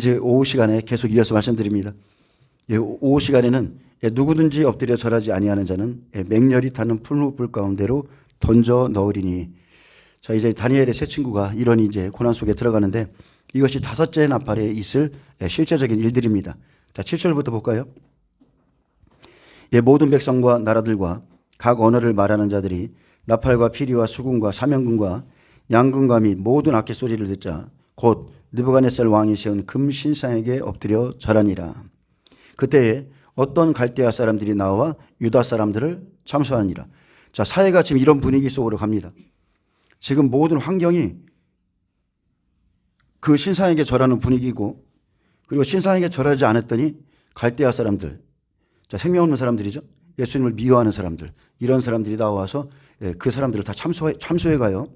이제 오후 시간에 계속 이어서 말씀드립니다. 오후 시간에는 누구든지 엎드려 절하지 아니하는 자는 맹렬히 타는 풀무불 가운데로 던져 넣으리니. 자, 이제 다니엘의 세 친구가 이런 이제 고난 속에 들어가는데 이것이 다섯째 나팔에 있을 실제적인 일들입니다. 자, 7절부터 볼까요? 모든 백성과 나라들과 각 언어를 말하는 자들이 나팔과 피리와 수금과 사명금과 양금과 및 모든 악기 소리를 듣자 곧 느부갓네살 왕이 세운 금 신상에게 엎드려 절하니라. 그때에 어떤 갈대아 사람들이 나와 유다 사람들을 참소하니라. 자, 사회가 지금 이런 분위기 속으로 갑니다. 지금 모든 환경이 그 신상에게 절하는 분위기고, 그리고 신상에게 절하지 않았더니 갈대아 사람들, 자, 생명 없는 사람들이죠. 예수님을 미워하는 사람들, 이런 사람들이 나와서 그 사람들을 다 참소해 가요.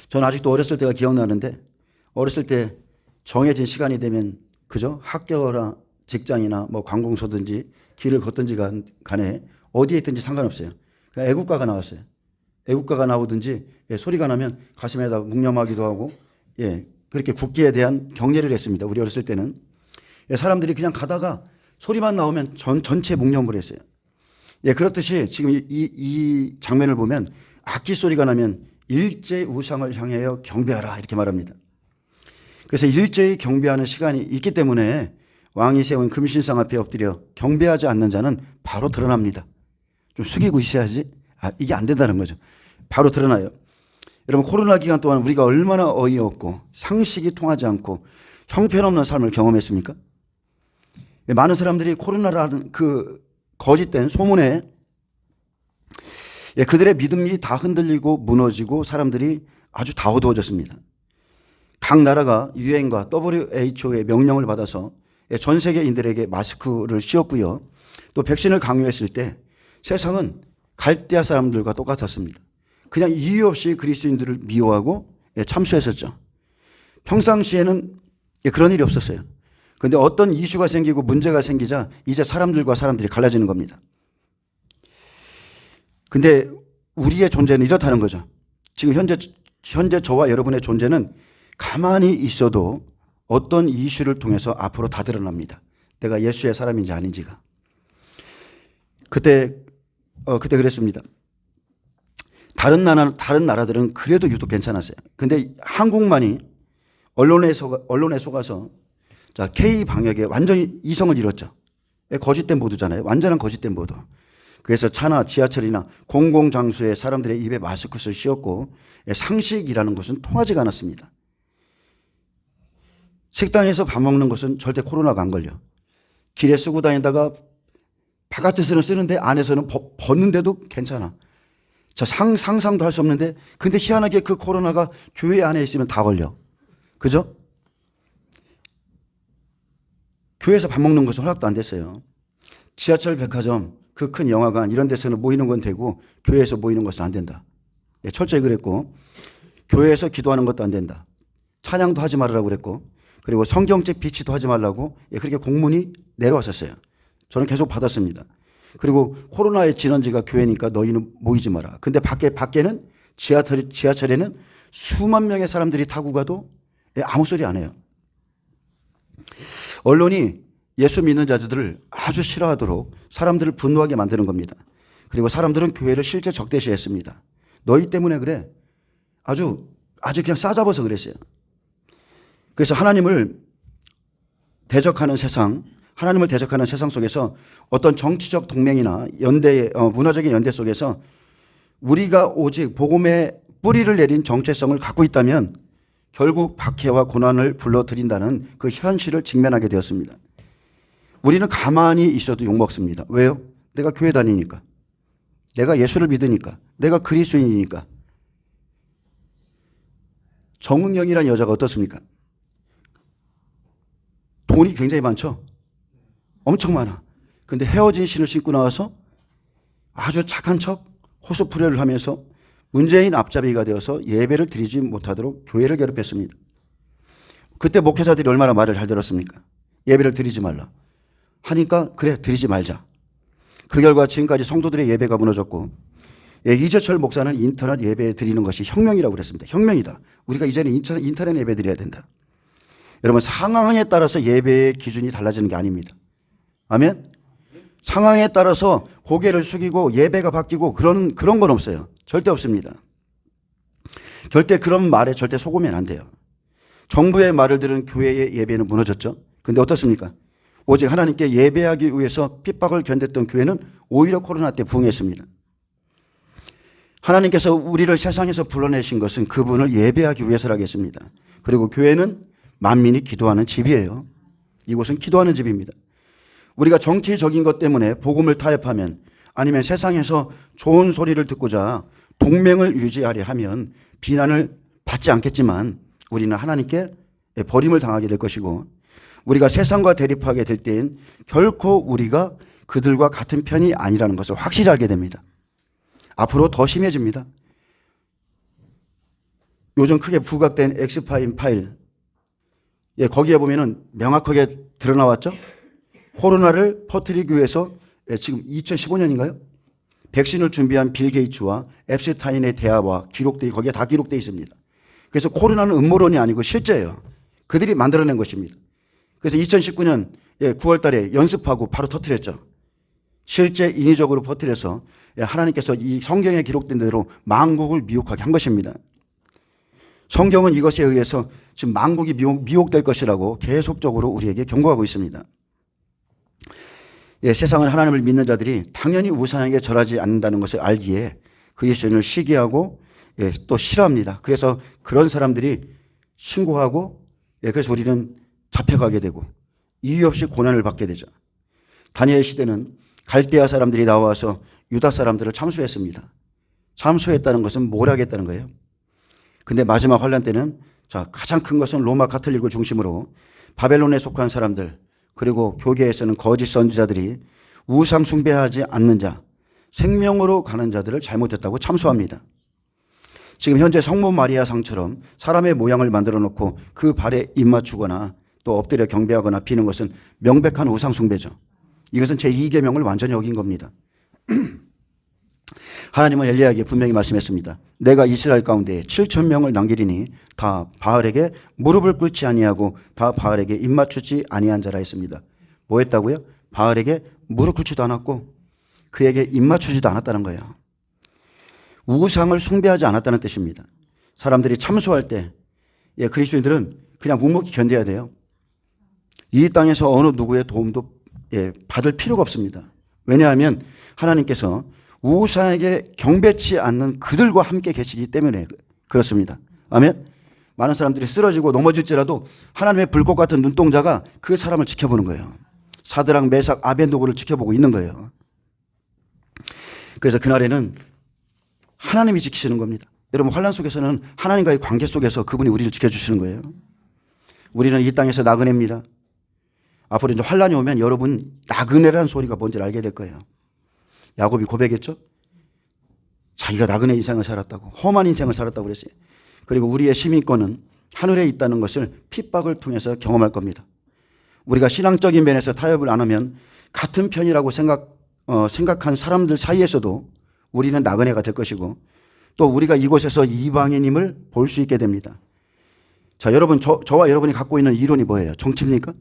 저는 아직도 어렸을 때가 기억나는데, 어렸을 때 정해진 시간이 되면 그죠? 학교나 직장이나 뭐 관공서든지 길을 걷든지 간에 어디에 있든지 상관없어요. 그러니까 애국가가 나왔어요. 애국가가 나오든지 소리가 나면 가슴에다 묵념하기도 하고, 그렇게 국기에 대한 경례를 했습니다. 우리 어렸을 때는. 사람들이 그냥 가다가 소리만 나오면 전체 묵념을 했어요. 그렇듯이 지금 이 장면을 보면 악기 소리가 나면 일제히 우상을 향하여 경배하라 이렇게 말합니다. 그래서 일제히 경배하는 시간이 있기 때문에 왕이 세운 금신상 앞에 엎드려 경배하지 않는 자는 바로 드러납니다. 좀 숙이고 있어야지. 이게 안 된다는 거죠. 바로 드러나요. 여러분, 코로나 기간 동안 우리가 얼마나 어이없고 상식이 통하지 않고 형편없는 삶을 경험했습니까? 많은 사람들이 코로나라는 그 거짓된 소문에 그들의 믿음이 다 흔들리고 무너지고 사람들이 아주 다 어두워졌습니다. 각 나라가 유엔과 WHO의 명령을 받아서 전 세계인들에게 마스크를 씌웠고요. 또 백신을 강요했을 때 세상은 갈대아 사람들과 똑같았습니다. 그냥 이유 없이 그리스도인들을 미워하고 참수했었죠. 평상시에는 그런 일이 없었어요. 그런데 어떤 이슈가 생기고 문제가 생기자 이제 사람들과 사람들이 갈라지는 겁니다. 근데 우리의 존재는 이렇다는 거죠. 지금 현재 저와 여러분의 존재는 가만히 있어도 어떤 이슈를 통해서 앞으로 다 드러납니다. 내가 예수의 사람인지 아닌지가. 그때 그랬습니다. 다른 나라들은 그래도 유독 괜찮았어요. 근데 한국만이 언론에 속아서 자, K 방역에 완전히 이성을 잃었죠. 거짓된 보도잖아요. 완전한 거짓된 보도. 그래서 차나 지하철이나 공공장소에 사람들의 입에 마스크를 씌웠고 상식이라는 것은 통하지가 않았습니다. 식당에서 밥 먹는 것은 절대 코로나가 안 걸려. 길에 쓰고 다니다가 바깥에서는 쓰는데 안에서는 벗는데도 괜찮아. 저 상상도 할 수 없는데, 근데 희한하게 그 코로나가 교회 안에 있으면 다 걸려. 그죠? 교회에서 밥 먹는 것은 허락도 안 됐어요. 지하철, 백화점, 그 큰 영화관 이런 데서는 모이는 건 되고 교회에서 모이는 것은 안 된다. 철저히 그랬고, 교회에서 기도하는 것도 안 된다. 찬양도 하지 말라고 그랬고, 그리고 성경책 비치도 하지 말라고 그렇게 공문이 내려왔었어요. 저는 계속 받았습니다. 그리고 코로나의 진원지가 교회니까 너희는 모이지 마라. 근데 밖에는 지하철에는 수만 명의 사람들이 타고 가도 아무 소리 안 해요. 언론이 예수 믿는 자들을 아주 싫어하도록 사람들을 분노하게 만드는 겁니다. 그리고 사람들은 교회를 실제 적대시했습니다. 너희 때문에 그래. 아주 그냥 싸잡아서 그랬어요. 그래서 하나님을 대적하는 세상 속에서 어떤 정치적 동맹이나 문화적인 연대 속에서 우리가 오직 복음의 뿌리를 내린 정체성을 갖고 있다면 결국 박해와 고난을 불러들인다는 그 현실을 직면하게 되었습니다. 우리는 가만히 있어도 욕먹습니다. 왜요? 내가 교회 다니니까. 내가 예수를 믿으니까. 내가 그리스도인이니까. 정은영이라는 여자가 어떻습니까? 돈이 굉장히 많죠? 엄청 많아. 근데 헤어진 신을 신고 나와서 아주 착한 척 호소프레를 하면서 문재인 앞잡이가 되어서 예배를 드리지 못하도록 교회를 괴롭혔습니다. 그때 목회자들이 얼마나 말을 잘 들었습니까? 예배를 드리지 말라. 하니까 그래, 드리지 말자. 그 결과 지금까지 성도들의 예배가 무너졌고, 이재철 목사는 인터넷 예배 드리는 것이 혁명이라고 그랬습니다. 혁명이다. 우리가 이제는 인터넷 예배 드려야 된다. 여러분, 상황에 따라서 예배의 기준이 달라지는 게 아닙니다. 아멘? 상황에 따라서 고개를 숙이고 예배가 바뀌고 그런 건 없어요. 절대 없습니다. 절대 그런 말에 절대 속으면 안 돼요. 정부의 말을 들은 교회의 예배는 무너졌죠. 근데 어떻습니까? 오직 하나님께 예배하기 위해서 핍박을 견뎠던 교회는 오히려 코로나 때 부흥했습니다. 하나님께서 우리를 세상에서 불러내신 것은 그분을 예배하기 위해서라겠습니다. 그리고 교회는 만민이 기도하는 집이에요. 이곳은 기도하는 집입니다. 우리가 정치적인 것 때문에 복음을 타협하면, 아니면 세상에서 좋은 소리를 듣고자 동맹을 유지하려 하면 비난을 받지 않겠지만 우리는 하나님께 버림을 당하게 될 것이고, 우리가 세상과 대립하게 될 때엔 결코 우리가 그들과 같은 편이 아니라는 것을 확실히 알게 됩니다. 앞으로 더 심해집니다. 요즘 크게 부각된 엑스파일 파일, 거기에 보면은 명확하게 드러나왔죠. 코로나를 퍼뜨리기 위해서 지금 2015년인가요? 백신을 준비한 빌 게이츠와 앱스타인의 대화와 기록들이 거기에 다 기록되어 있습니다. 그래서 코로나는 음모론이 아니고 실제예요. 그들이 만들어낸 것입니다. 그래서 2019년 9월 달에 연습하고 바로 터뜨렸죠. 실제 인위적으로 퍼뜨려서 하나님께서 이 성경에 기록된 대로 만국을 미혹하게 한 것입니다. 성경은 이것에 의해서 지금 만국이 미혹될 것이라고 계속적으로 우리에게 경고하고 있습니다. 세상은 하나님을 믿는 자들이 당연히 우상에게 절하지 않는다는 것을 알기에 그리스도인을 시기하고 또 싫어합니다. 그래서 그런 사람들이 신고하고 그래서 우리는 잡혀가게 되고 이유 없이 고난을 받게 되죠. 다니엘 시대는 갈대아 사람들이 나와서 유다 사람들을 참수했습니다. 참수했다는 것은 뭘 하겠다는 거예요. 근데 마지막 환란 때는 가장 큰 것은 로마 가톨릭을 중심으로 바벨론에 속한 사람들, 그리고 교계에서는 거짓 선지자들이 우상 숭배하지 않는 자, 생명으로 가는 자들을 잘못했다고 참수합니다. 지금 현재 성모 마리아 상처럼 사람의 모양을 만들어 놓고 그 발에 입 맞추거나 또 엎드려 경배하거나 비는 것은 명백한 우상 숭배죠. 이것은 제2계명을 완전히 어긴 겁니다. 하나님은 엘리야에게 분명히 말씀했습니다. 내가 이스라엘 가운데 7,000명을 남기리니 다 바알에게 무릎을 꿇지 아니하고 다 바알에게 입 맞추지 아니한 자라 했습니다. 뭐 했다고요? 바알에게 무릎 꿇지도 않았고 그에게 입 맞추지도 않았다는 거예요. 우상을 숭배하지 않았다는 뜻입니다. 사람들이 참소할 때 그리스도인들은 그냥 묵묵히 견뎌야 돼요. 이 땅에서 어느 누구의 도움도 받을 필요가 없습니다. 왜냐하면 하나님께서 우상에게 경배치 않는 그들과 함께 계시기 때문에 그렇습니다. 아멘. 많은 사람들이 쓰러지고 넘어질지라도 하나님의 불꽃 같은 눈동자가 그 사람을 지켜보는 거예요. 사드락, 메삭, 아벤노고를 지켜보고 있는 거예요. 그래서 그날에는 하나님이 지키시는 겁니다. 여러분, 환란 속에서는 하나님과의 관계 속에서 그분이 우리를 지켜주시는 거예요. 우리는 이 땅에서 나그네입니다. 앞으로 이제 환란이 오면 여러분 나그네라는 소리가 뭔지 알게 될 거예요. 야곱이 고백했죠. 자기가 나그네 인생을 살았다고, 험한 인생을 살았다고 그랬어요. 그리고 우리의 시민권은 하늘에 있다는 것을 핍박을 통해서 경험할 겁니다. 우리가 신앙적인 면에서 타협을 안 하면 같은 편이라고 생각한 사람들 사이에서도 우리는 나그네가 될 것이고, 또 우리가 이곳에서 이방인임을 볼 수 있게 됩니다. 자, 여러분, 저와 여러분이 갖고 있는 이론이 뭐예요? 정치입니까?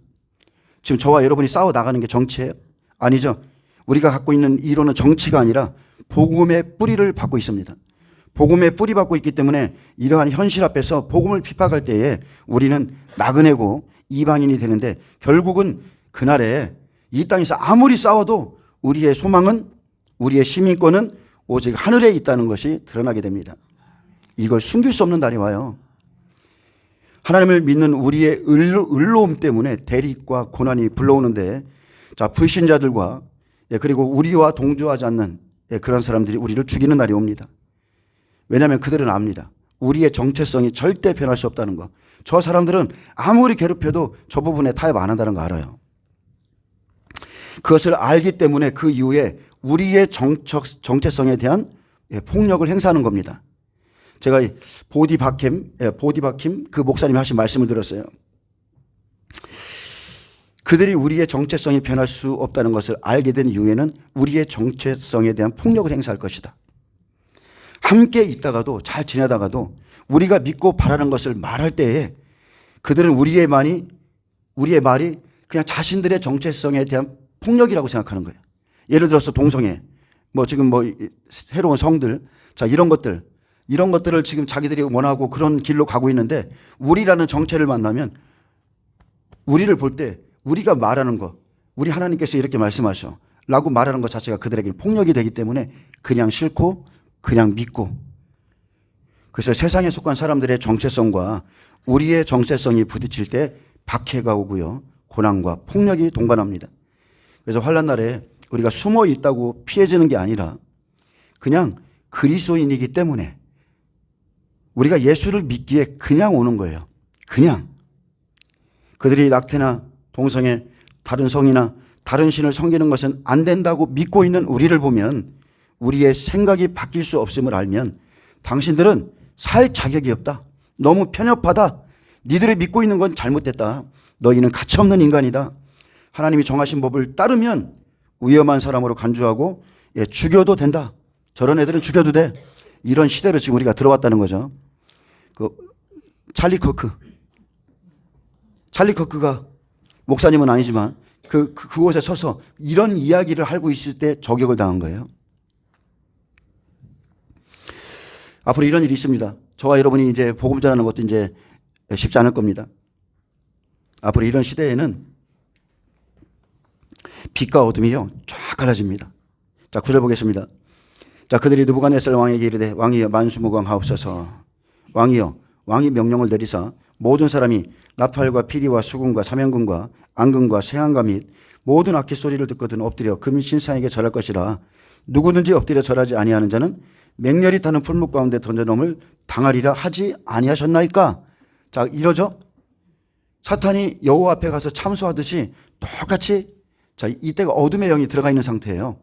지금 저와 여러분이 싸워 나가는 게 정치예요? 아니죠. 우리가 갖고 있는 이론은 정치가 아니라 복음의 뿌리를 받고 있습니다. 복음의 뿌리 받고 있기 때문에 이러한 현실 앞에서 복음을 핍박할 때에 우리는 나그네고 이방인이 되는데, 결국은 그날에 이 땅에서 아무리 싸워도 우리의 소망은, 우리의 시민권은 오직 하늘에 있다는 것이 드러나게 됩니다. 이걸 숨길 수 없는 날이 와요. 하나님을 믿는 우리의 의로움 때문에 대립과 고난이 불러오는데, 자, 불신자들과 그리고 우리와 동조하지 않는 그런 사람들이 우리를 죽이는 날이 옵니다. 왜냐하면 그들은 압니다. 우리의 정체성이 절대 변할 수 없다는 거. 저 사람들은 아무리 괴롭혀도 저 부분에 타협 안 한다는 거 알아요. 그것을 알기 때문에 그 이후에 우리의 정체성에 대한 폭력을 행사하는 겁니다. 제가 보디 바킴 그 목사님이 하신 말씀을 들었어요. 그들이 우리의 정체성이 변할 수 없다는 것을 알게 된 이후에는 우리의 정체성에 대한 폭력을 행사할 것이다. 함께 있다가도, 잘 지내다가도 우리가 믿고 바라는 것을 말할 때에 그들은 우리의 말이 그냥 자신들의 정체성에 대한 폭력이라고 생각하는 거예요. 예를 들어서 동성애, 지금 새로운 성들, 자, 이런 것들을 지금 자기들이 원하고 그런 길로 가고 있는데, 우리라는 정체를 만나면 우리를 볼 때 우리가 말하는 거, 우리 하나님께서 이렇게 말씀하셔 라고 말하는 것 자체가 그들에게는 폭력이 되기 때문에 그냥 싫고 그냥 믿고, 그래서 세상에 속한 사람들의 정체성과 우리의 정체성이 부딪힐 때 박해가 오고요, 고난과 폭력이 동반합니다. 그래서 환난 날에 우리가 숨어 있다고 피해지는 게 아니라 그냥 그리스도인이기 때문에 우리가 예수를 믿기에 그냥 오는 거예요. 그냥. 그들이 낙태나 동성애, 다른 성이나 다른 신을 섬기는 것은 안 된다고 믿고 있는 우리를 보면, 우리의 생각이 바뀔 수 없음을 알면, 당신들은 살 자격이 없다. 너무 편협하다. 니들이 믿고 있는 건 잘못됐다. 너희는 가치없는 인간이다. 하나님이 정하신 법을 따르면 위험한 사람으로 간주하고 죽여도 된다. 저런 애들은 죽여도 돼. 이런 시대로 지금 우리가 들어왔다는 거죠. 찰리 커크가 목사님은 아니지만 그곳에 서서 이런 이야기를 하고 있을 때 저격을 당한 거예요. 앞으로 이런 일이 있습니다. 저와 여러분이 이제 복음 전하는 것도 이제 쉽지 않을 겁니다. 앞으로 이런 시대에는 빛과 어둠이요 쫙 갈라집니다. 자, 9절 보겠습니다. 자, 그들이 느부갓네살 왕에게 이르되 왕이여 만수무강하옵소서. 왕이여, 왕이 명령을 내리사 모든 사람이 나팔과 피리와 수금과 사면금과 앙금과 쇠한가 및 모든 악기 소리를 듣거든 엎드려 금신상에게 절할 것이라. 누구든지 엎드려 절하지 아니하는 자는 맹렬히 타는 풀무 가운데 던져놓음을 당하리라 하지 아니하셨나이까. 자, 이러죠. 사탄이 여호와 앞에 가서 참소하듯이 똑같이, 자, 이때가 어둠의 영이 들어가 있는 상태예요.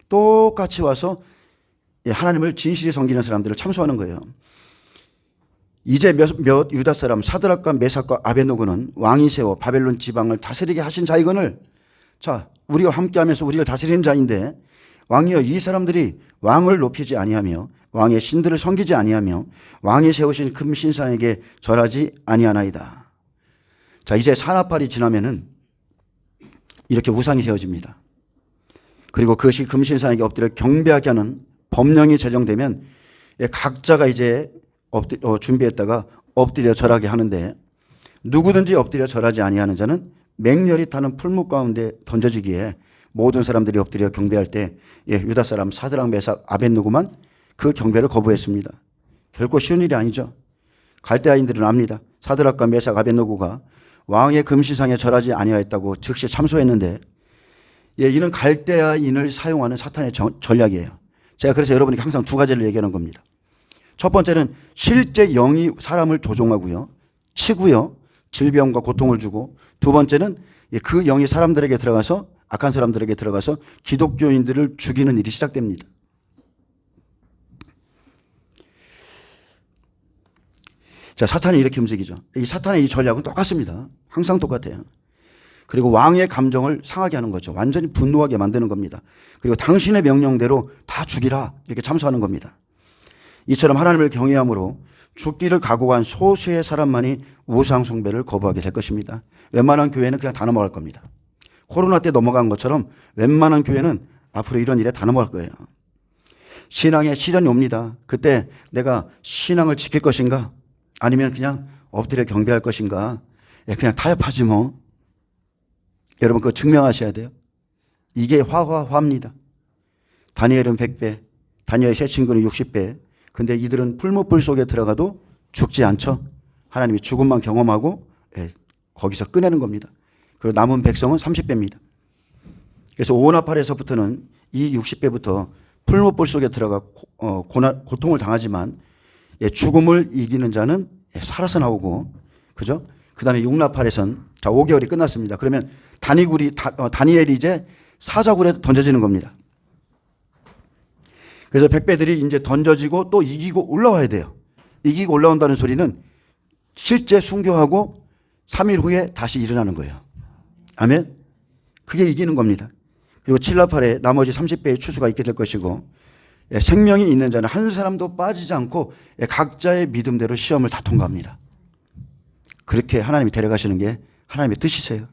똑같이 와서 하나님을 진실히 섬기는 사람들을 참소하는 거예요. 이제 몇 유다 사람 사드락과 메삭과 아베노고는 왕이 세워 바벨론 지방을 다스리게 하신 자이거늘, 자, 우리와 함께하면서 우리를 다스리는 자인데, 왕이여, 이 사람들이 왕을 높이지 아니하며 왕의 신들을 섬기지 아니하며 왕이 세우신 금 신상에게 절하지 아니하나이다. 자, 이제 산나팔이 지나면은 이렇게 우상이 세워집니다. 그리고 그것이 금 신상에게 엎드려 경배하게 하는 법령이 제정되면 각자가 이제 준비했다가 엎드려 절하게 하는데, 누구든지 엎드려 절하지 아니하는 자는 맹렬히 타는 풀무 가운데 던져지기에 모든 사람들이 엎드려 경배할 때 유다 사람 사드락 메삭 아벳느고만 그 경배를 거부했습니다. 결코 쉬운 일이 아니죠. 갈대아인들은 압니다. 사드락과 메삭 아벳느고가 왕의 금신상에 절하지 아니하였다고 즉시 참소했는데, 이는 갈대아인을 사용하는 사탄의 전략이에요. 제가 그래서 여러분에게 항상 두 가지를 얘기하는 겁니다. 첫 번째는 실제 영이 사람을 조종하고요, 치고요, 질병과 고통을 주고, 두 번째는 그 영이 사람들에게 들어가서, 악한 사람들에게 들어가서 기독교인들을 죽이는 일이 시작됩니다. 자, 사탄이 이렇게 움직이죠. 이 사탄의 이 전략은 똑같습니다. 항상 똑같아요. 그리고 왕의 감정을 상하게 하는 거죠. 완전히 분노하게 만드는 겁니다. 그리고 당신의 명령대로 다 죽이라, 이렇게 참소하는 겁니다. 이처럼 하나님을 경외함으로 죽기를 각오한 소수의 사람만이 우상 숭배를 거부하게 될 것입니다. 웬만한 교회는 그냥 다 넘어갈 겁니다. 코로나 때 넘어간 것처럼 웬만한 교회는 앞으로 이런 일에 다 넘어갈 거예요. 신앙의 시련이 옵니다. 그때 내가 신앙을 지킬 것인가, 아니면 그냥 엎드려 경배할 것인가, 그냥 타협하지 뭐. 여러분 그거 증명하셔야 돼요. 이게 화입니다. 다니엘은 100배, 다니엘의 세 친구는 60배. 근데 이들은 풀무불 속에 들어가도 죽지 않죠. 하나님이 죽음만 경험하고 거기서 꺼내는 겁니다. 그리고 남은 백성은 30배입니다. 그래서 오나팔에서부터는 이 60배부터 풀무불 속에 들어가 고통을 당하지만 죽음을 이기는 자는 살아서 나오고, 그죠? 그 다음에 6나팔에선 자 5개월이 끝났습니다. 그러면 다니엘이 이제 사자굴에 던져지는 겁니다. 그래서 백배들이 이제 던져지고 또 이기고 올라와야 돼요. 이기고 올라온다는 소리는 실제 순교하고 3일 후에 다시 일어나는 거예요. 아멘. 그게 이기는 겁니다. 그리고 7나팔에 나머지 30배의 추수가 있게 될 것이고, 생명이 있는 자는 한 사람도 빠지지 않고 각자의 믿음대로 시험을 다 통과합니다. 그렇게 하나님이 데려가시는 게 하나님의 뜻이세요.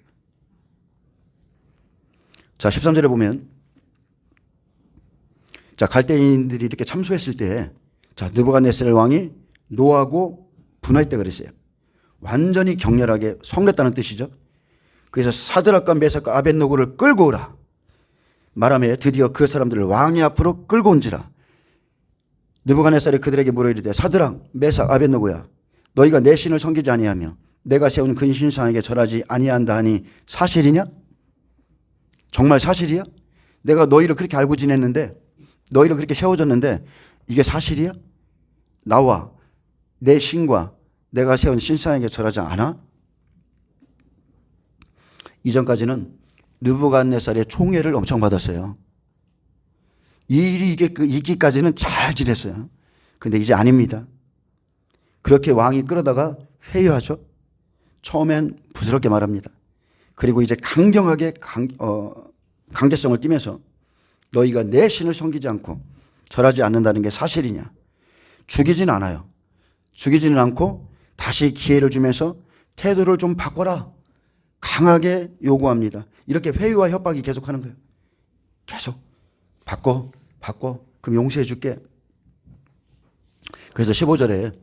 자, 13절에 보면, 자, 갈대인들이 이렇게 참소했을 때, 자, 느부갓네살 왕이 노하고 분화했다 그랬어요. 완전히 격렬하게 성냈다는 뜻이죠. 그래서 사드락과 메삭과 아벳노고를 끌고 오라. 말하며 드디어 그 사람들을 왕의 앞으로 끌고 온지라. 느부갓네살이 그들에게 물어 이르되 사드락, 메삭, 아벳노고야, 너희가 내 신을 섬기지 아니하며 내가 세운 그 신상에게 절하지 아니한다 하니 사실이냐? 정말 사실이야? 내가 너희를 그렇게 알고 지냈는데, 너희를 그렇게 세워줬는데 이게 사실이야? 나와 내 신과 내가 세운 신상에게 절하지 않아? 이전까지는 느부갓네살의 총애를 엄청 받았어요. 이 일이 있기까지는 잘 지냈어요. 근데 이제 아닙니다. 그렇게 왕이 끌어다가 회유하죠. 처음엔 부드럽게 말합니다. 그리고 이제 강경하게 강제성을 띠면서 너희가 내 신을 섬기지 않고 절하지 않는다는 게 사실이냐? 죽이진 않아요. 죽이지는 않고 다시 기회를 주면서 태도를 좀 바꿔라. 강하게 요구합니다. 이렇게 회유와 협박이 계속하는 거예요. 계속 바꿔. 그럼 용서해 줄게. 그래서 15절에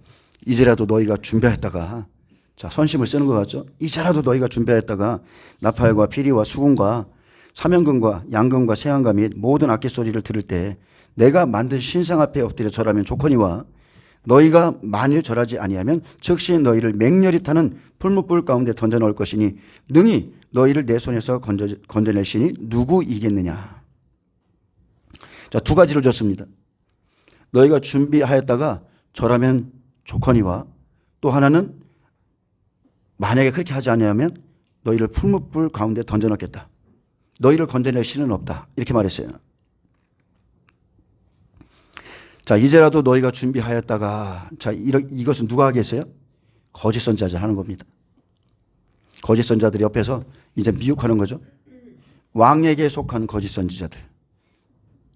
이제라도 너희가 준비했다가, 자, 선심을 쓰는 것 같죠? 이제라도 너희가 준비했다가 나팔과 피리와 수금과 사면금과 양금과 새양과 및 모든 악기 소리를 들을 때 내가 만든 신상 앞에 엎드려 절하면 좋거니와 너희가 만일 절하지 아니하면 즉시 너희를 맹렬히 타는 풀무불 가운데 던져 넣을 것이니 능히 너희를 내 손에서 건져낼 신이 누구이겠느냐. 자, 두 가지를 줬습니다. 너희가 준비하였다가 절하면 좋거니와 또 하나는 만약에 그렇게 하지 아니하면 너희를 풀무불 가운데 던져 넣겠다. 너희를 건져낼 신은 없다. 이렇게 말했어요. 자, 이제라도 너희가 준비하였다가, 자, 이것은 누가 하겠어요? 거짓 선지자들 하는 겁니다. 거짓 선지자들이 옆에서 이제 미혹하는 거죠. 왕에게 속한 거짓 선지자들.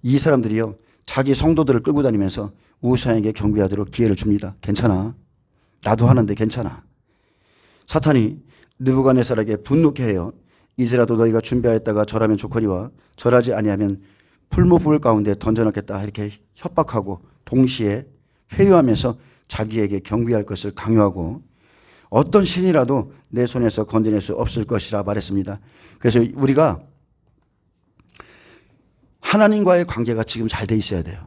이 사람들이요, 자기 성도들을 끌고 다니면서 우상에게 경배하도록 기회를 줍니다. 괜찮아. 나도 하는데 괜찮아. 사탄이 느부갓네살에게 분노케 해요. 이제라도 너희가 준비하였다가 절하면 좋거니와 절하지 아니하면 풀무불 가운데 던져넣겠다. 이렇게 협박하고 동시에 회유하면서 자기에게 경배할 것을 강요하고 어떤 신이라도 내 손에서 건져낼 수 없을 것이라 말했습니다. 그래서 우리가 하나님과의 관계가 지금 잘 돼 있어야 돼요.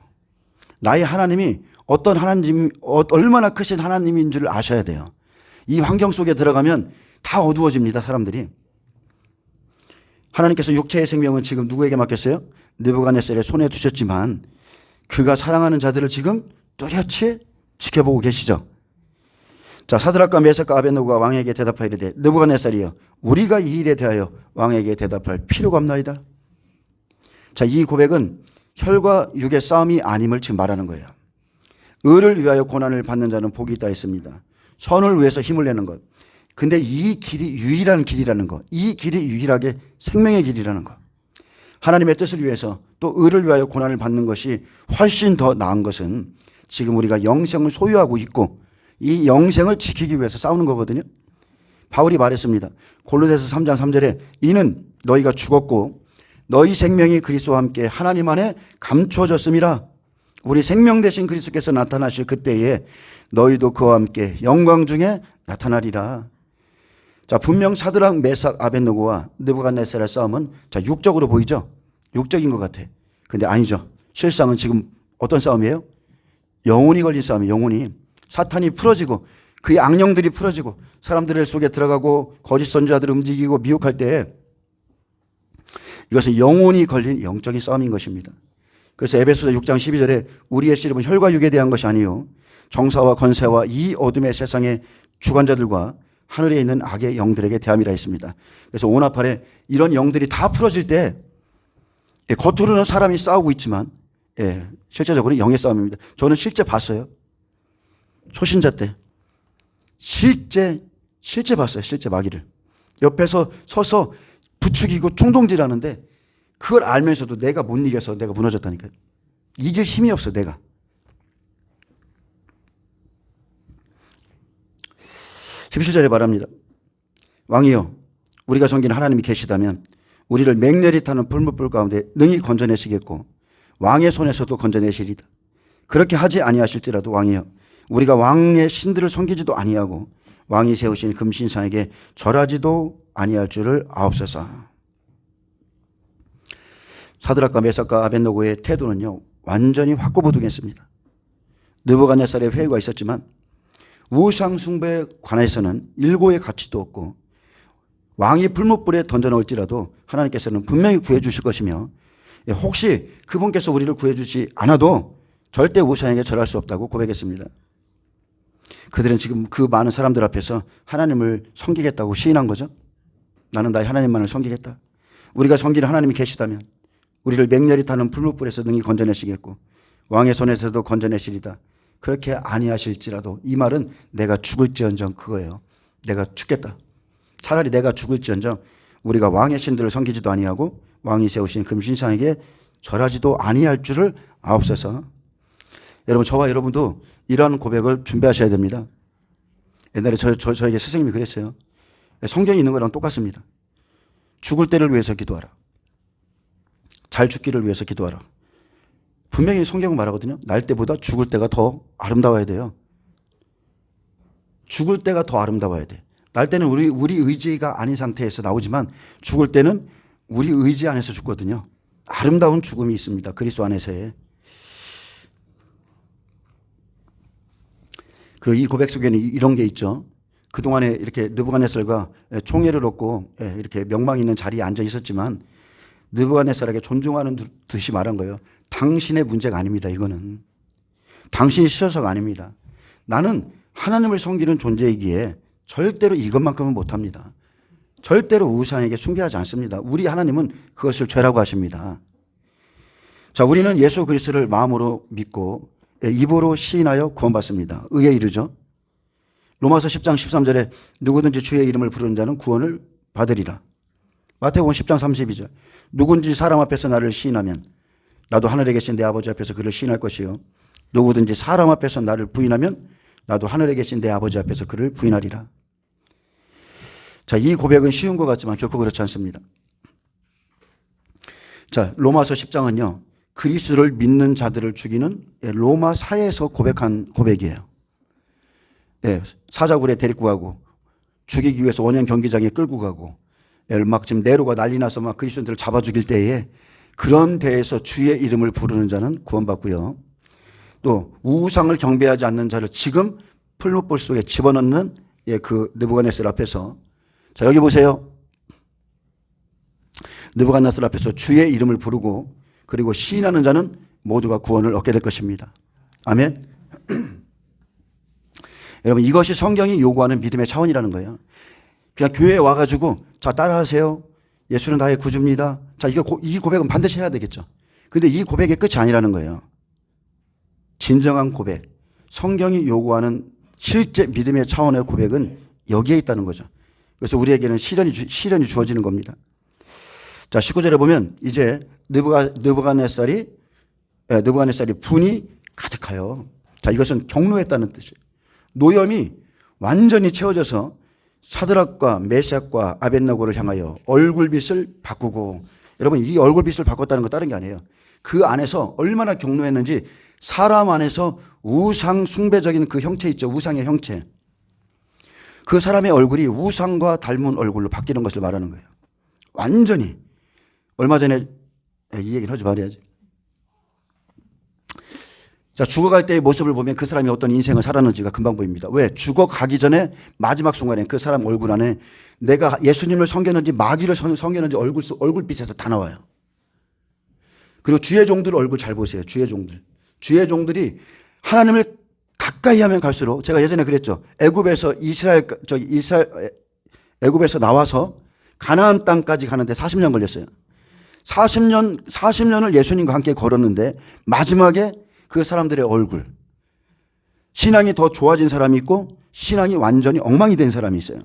나의 하나님이 어떤 하나님, 얼마나 크신 하나님인 줄 아셔야 돼요. 이 환경 속에 들어가면 다 어두워집니다, 사람들이. 하나님께서 육체의 생명은 지금 누구에게 맡겼어요? 느부갓네살의 손에 두셨지만 그가 사랑하는 자들을 지금 뚜렷이 지켜보고 계시죠. 자, 사드락과 메삭과 아벳노고가 왕에게 대답하이르되 느부갓네살이여 우리가 이 일에 대하여 왕에게 대답할 필요가 없나이다. 자, 이 고백은 혈과 육의 싸움이 아님을 지금 말하는 거예요. 의를 위하여 고난을 받는 자는 복이 있다 했습니다. 선을 위해서 힘을 내는 것. 근데 이 길이 유일한 길이라는 것. 이 길이 유일하게 생명의 길이라는 것. 하나님의 뜻을 위해서 또 의를 위하여 고난을 받는 것이 훨씬 더 나은 것은 지금 우리가 영생을 소유하고 있고 이 영생을 지키기 위해서 싸우는 거거든요. 바울이 말했습니다. 골로새서 3장 3절에 이는 너희가 죽었고 너희 생명이 그리스도와 함께 하나님 안에 감추어졌음이라. 우리 생명 되신 그리스도께서 나타나실 그때에 너희도 그와 함께 영광 중에 나타나리라. 자, 분명 사드락, 메삭, 아벳노고와 느부갓네살의 싸움은 자, 육적으로 보이죠? 육적인 것 같아. 근데 아니죠. 실상은 지금 어떤 싸움이에요? 영혼이 걸린 싸움이에요. 영혼이. 사탄이 풀어지고 그의 악령들이 풀어지고 사람들 속에 들어가고 거짓 선지자들을 움직이고 미혹할 때 이것은 영혼이 걸린 영적인 싸움인 것입니다. 그래서 에베소서 6장 12절에 우리의 씨름은 혈과 육에 대한 것이 아니요 정사와 권세와 이 어둠의 세상의 주관자들과 하늘에 있는 악의 영들에게 대함이라 했습니다. 그래서 오나팔에 이런 영들이 다 풀어질 때 겉으로는 사람이 싸우고 있지만 실제적으로 영의 싸움입니다. 저는 실제 봤어요. 초신자 때 실제 봤어요. 실제 마귀를 옆에서 서서 부추기고 충동질하는데 그걸 알면서도 내가 못 이겨서 내가 무너졌다니까요. 이길 힘이 없어 내가. 17절에 말합니다. 왕이여, 우리가 섬기는 하나님이 계시다면 우리를 맹렬히 타는 풀무불 가운데 능히 건져내시겠고 왕의 손에서도 건져내시리다. 그렇게 하지 아니하실지라도 왕이여, 우리가 왕의 신들을 섬기지도 아니하고 왕이 세우신 금신상에게 절하지도 아니할 줄을 아옵소서. 사드락과 메삭과 아벳느고의 태도는요, 완전히 확고부동했습니다. 느부갓네살의 회의가 있었지만 우상 숭배에 관해서는 일고의 가치도 없고 왕이 풀무불에 던져놓을지라도 하나님께서는 분명히 구해주실 것이며 혹시 그분께서 우리를 구해주지 않아도 절대 우상에게 절할 수 없다고 고백했습니다. 그들은 지금 그 많은 사람들 앞에서 하나님을 섬기겠다고 시인한 거죠. 나는 나의 하나님만을 섬기겠다. 우리가 섬기는 하나님이 계시다면 우리를 맹렬히 타는 풀무불에서 능히 건져내시겠고 왕의 손에서도 건져내시리다. 그렇게 아니하실지라도, 이 말은 내가 죽을지언정 그거예요. 내가 죽겠다. 차라리 내가 죽을지언정 우리가 왕의 신들을 섬기지도 아니하고 왕이 세우신 금신상에게 절하지도 아니할 줄을 아옵소서. 여러분, 저와 여러분도 이러한 고백을 준비하셔야 됩니다. 옛날에 저에게 스승님이 그랬어요. 성경에 있는 거랑 똑같습니다. 죽을 때를 위해서 기도하라. 잘 죽기를 위해서 기도하라. 분명히 성경은 말하거든요. 날 때보다 죽을 때가 더 아름다워야 돼요. 죽을 때가 더 아름다워야 돼. 날 때는 우리 의지가 아닌 상태에서 나오지만 죽을 때는 우리 의지 안에서 죽거든요. 아름다운 죽음이 있습니다. 그리스도 안에서의. 그리고 이 고백 속에는 이런 게 있죠. 그동안에 이렇게 느부갓네살과 총애를 얻고 이렇게 명망 있는 자리에 앉아 있었지만 느부갓네살에게 존중하는 듯이 말한 거예요. 당신의 문제가 아닙니다. 이거는 당신이 싫어서가 아닙니다. 나는 하나님을 섬기는 존재이기에 절대로 이것만큼은 못합니다. 절대로 우상에게 숭배하지 않습니다. 우리 하나님은 그것을 죄라고 하십니다. 자, 우리는 예수 그리스도를 마음으로 믿고 입으로 시인하여 구원받습니다. 의에 이르죠. 로마서 10장 13절에 누구든지 주의 이름을 부르는 자는 구원을 받으리라. 마태복음 10장 32절 누군지 사람 앞에서 나를 시인하면 나도 하늘에 계신 내 아버지 앞에서 그를 시인할 것이요 누구든지 사람 앞에서 나를 부인하면 나도 하늘에 계신 내 아버지 앞에서 그를 부인하리라. 자, 이 고백은 쉬운 것 같지만 결코 그렇지 않습니다. 자, 로마서 10장은요 그리스도를 믿는 자들을 죽이는 로마 사회에서 고백한 고백이에요. 사자굴에 데리고 가고 죽이기 위해서 원형 경기장에 끌고 가고 막 지금 네로가 난리 나서 막 그리스도인들을 잡아 죽일 때에 그런 데에서 주의 이름을 부르는 자는 구원받고요. 또 우상을 경배하지 않는 자를 지금 풀무불 속에 집어넣는 그 느부갓네살 앞에서, 자 여기 보세요. 느부갓네살 앞에서 주의 이름을 부르고 그리고 시인하는 자는 모두가 구원을 얻게 될 것입니다. 아멘. 여러분, 이것이 성경이 요구하는 믿음의 차원이라는 거예요. 그냥 교회에 와가지고 자 따라하세요. 예수는 나의 구주입니다. 자, 이 고백은 반드시 해야 되겠죠. 근데 이 고백의 끝이 아니라는 거예요. 진정한 고백, 성경이 요구하는 실제 믿음의 차원의 고백은 여기에 있다는 거죠. 그래서 우리에게는 시련이 주어지는 겁니다. 자, 19절에 보면 이제 느부갓네살이 분이 가득하여. 자, 이것은 경노했다는 뜻이에요. 노염이 완전히 채워져서 사드락과 메삭과 아벳느고를 향하여 얼굴빛을 바꾸고, 여러분 이 얼굴빛을 바꿨다는 건 다른 게 아니에요. 그 안에서 얼마나 경노했는지 사람 안에서 우상 숭배적인 그 형체 있죠. 우상의 형체. 그 사람의 얼굴이 우상과 닮은 얼굴로 바뀌는 것을 말하는 거예요. 완전히. 얼마 전에 이 얘기를 하지 말아야지. 자, 죽어갈 때의 모습을 보면 그 사람이 어떤 인생을 살았는지가 금방 보입니다. 왜? 죽어가기 전에 마지막 순간에 그 사람 얼굴 안에 내가 예수님을 섬겼는지 마귀를 섬겼는지 얼굴빛에서 다 나와요. 그리고 주의 종들 얼굴 잘 보세요. 주의 종들. 주의 종들이 하나님을 가까이 하면 갈수록, 제가 예전에 그랬죠. 애굽에서 애굽에서 나와서 가나안 땅까지 가는데 40년 걸렸어요. 40년을 예수님과 함께 걸었는데 마지막에 그 사람들의 얼굴, 신앙이 더 좋아진 사람이 있고 신앙이 완전히 엉망이 된 사람이 있어요.